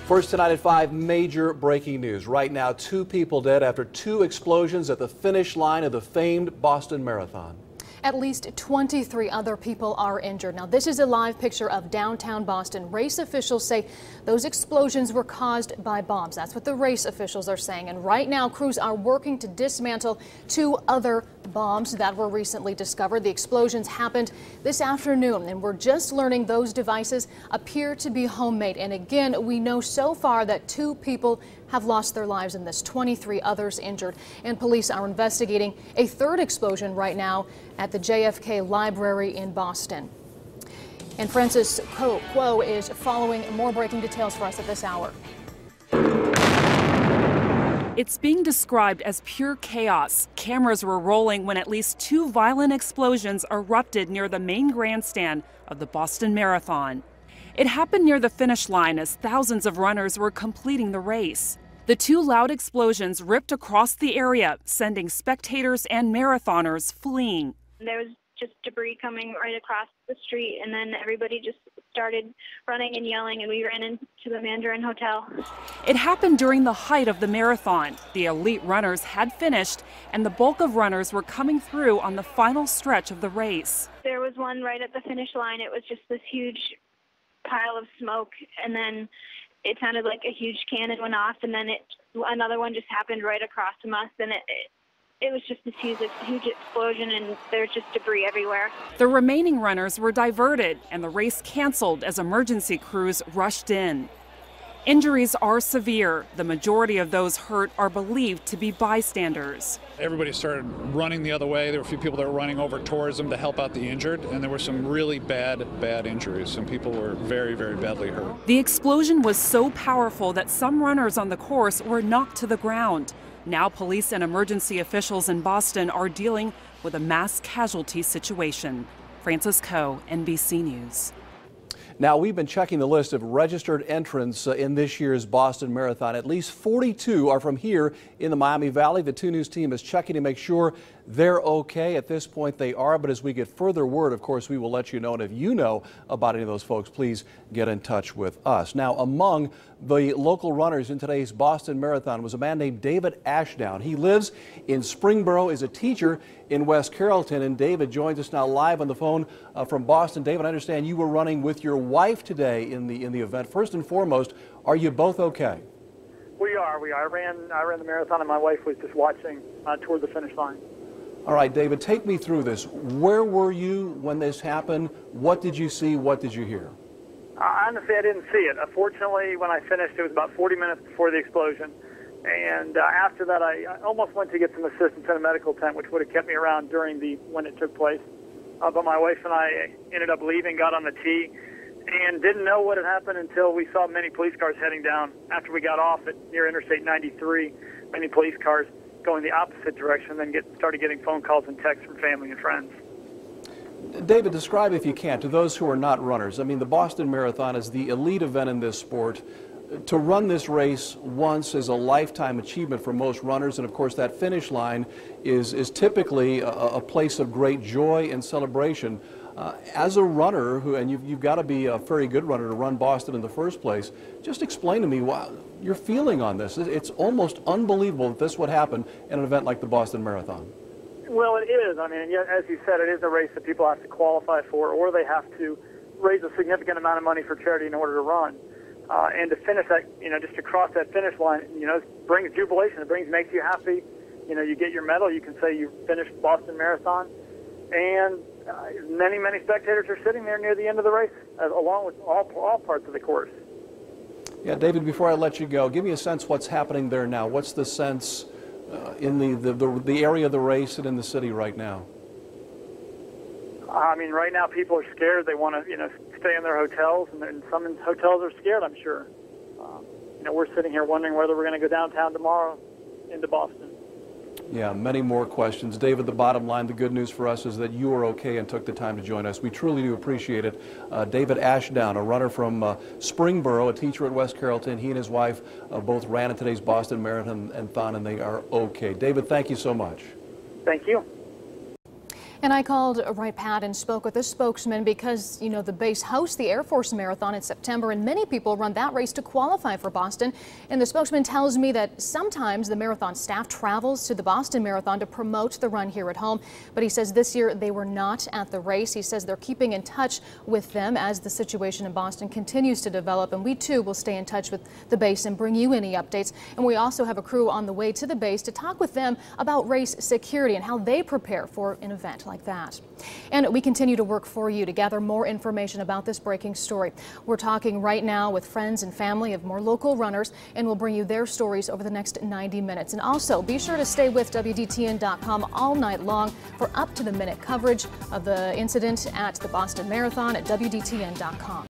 First tonight at 5, major breaking news. Right now, 2 people dead after 2 explosions at the finish line of the famed Boston Marathon. At least 23 other people are injured. Now, this is a live picture of downtown Boston. Race officials say those explosions were caused by bombs. That's what the race officials are saying. And right now, crews are working to dismantle 2 other bombs that were recently discovered. The explosions happened this afternoon, and we're just learning those devices appear to be homemade. And again, we know so far that 2 people have lost their lives in this, 23 others injured. And police are investigating a 3rd explosion right now at the JFK Library in Boston. And Francis Quo is following more breaking details for us at this hour. It's being described as pure chaos. Cameras were rolling when at least 2 violent explosions erupted near the main grandstand of the Boston Marathon. It happened near the finish line as thousands of runners were completing the race. The 2 loud explosions ripped across the area, sending spectators and marathoners fleeing. There was just debris coming right across the street, and then everybody just started running and yelling, and we ran into the Mandarin Hotel. It happened during the height of the marathon. The elite runners had finished, and the bulk of runners were coming through on the final stretch of the race. There was one right at the finish line. It was just this huge pile of smoke, and then it sounded like a huge cannon went off, and then another one just happened right across from us, and it was just this huge explosion, and there's just debris everywhere. The remaining runners were diverted, and the race canceled as emergency crews rushed in. Injuries are severe. The majority of those hurt are believed to be bystanders. Everybody started running the other way. There were a few people that were running over towards them to help out the injured, and there were some really bad injuries. Some people were very, very badly hurt. The explosion was so powerful that some runners on the course were knocked to the ground. Now police and emergency officials in Boston are dealing with a mass casualty situation. Francis Quo, NBC News. Now, we've been checking the list of registered entrants in this year's Boston Marathon. At least 42 are from here in the Miami Valley. The 2 News team is checking to make sure they're okay. At this point, they are. But as we get further word, of course, we will let you know. And if you know about any of those folks, please get in touch with us. Now, among the local runners in today's Boston Marathon was a man named David Ashdown. He lives in Springboro, is a teacher in West Carrollton. And David joins us now live on the phone from Boston. David, I understand you were running with your wife today in the event. First and foremost, are you both okay? We are. I ran the marathon, and my wife was just watching toward the finish line. All right, David, take me through this. Where were you when this happened? What did you see? What did you hear? Honestly, I didn't see it. Fortunately, when I finished, it was about 40 minutes before the explosion. And after that, I almost went to get some assistance in a medical tent, which would have kept me around during when it took place. But my wife and I ended up leaving, got on the T, and didn't know what had happened until we saw many police cars heading down. After we got off near Interstate 93, many police cars going the opposite direction, then started getting phone calls and texts from family and friends. David, describe, if you can, to those who are not runners. I mean, the Boston Marathon is the elite event in this sport. To run this race once is a lifetime achievement for most runners, and of course that finish line is typically a place of great joy and celebration. As a runner, and you've got to be a very good runner to run Boston in the first place, just explain to me your feeling on this. It's almost unbelievable that this would happen in an event like the Boston Marathon. Well, it is. I mean, as you said, it is a race that people have to qualify for, or they have to raise a significant amount of money for charity in order to run. And to finish that, just to cross that finish line, it brings jubilation. Makes you happy. You get your medal. You can say you finished Boston Marathon. And many spectators are sitting there near the end of the race, along with all parts of the course. Yeah, David, before I let you go, give me a sense what's happening there now. What's the sense in the area of the race and in the city right now? I mean, right now people are scared. They want to, stay in their hotels, and some hotels are scared, I'm sure. We're sitting here wondering whether we're going to go downtown tomorrow into Boston. Yeah, many more questions. David, the bottom line, the good news for us is that you are okay and took the time to join us. We truly do appreciate it. David Ashdown, a runner from Springboro, a teacher at West Carrollton. He and his wife both ran in today's Boston Marathon and they are okay. David, thank you so much. Thank you. And I called Right Pat and spoke with a spokesman because, you know, the base hosts the Air Force Marathon in September, and many people run that race to qualify for Boston. And the spokesman tells me that sometimes the marathon staff travels to the Boston Marathon to promote the run here at home. But he says this year they were not at the race. He says they're keeping in touch with them as the situation in Boston continues to develop. And we too will stay in touch with the base and bring you any updates. And we also have a crew on the way to the base to talk with them about race security and how they prepare for an event like that. And we continue to work for you to gather more information about this breaking story. We're talking right now with friends and family of more local runners, and we'll bring you their stories over the next 90 minutes. And also be sure to stay with WDTN.com all night long for up-to-the-minute coverage of the incident at the Boston Marathon at WDTN.com.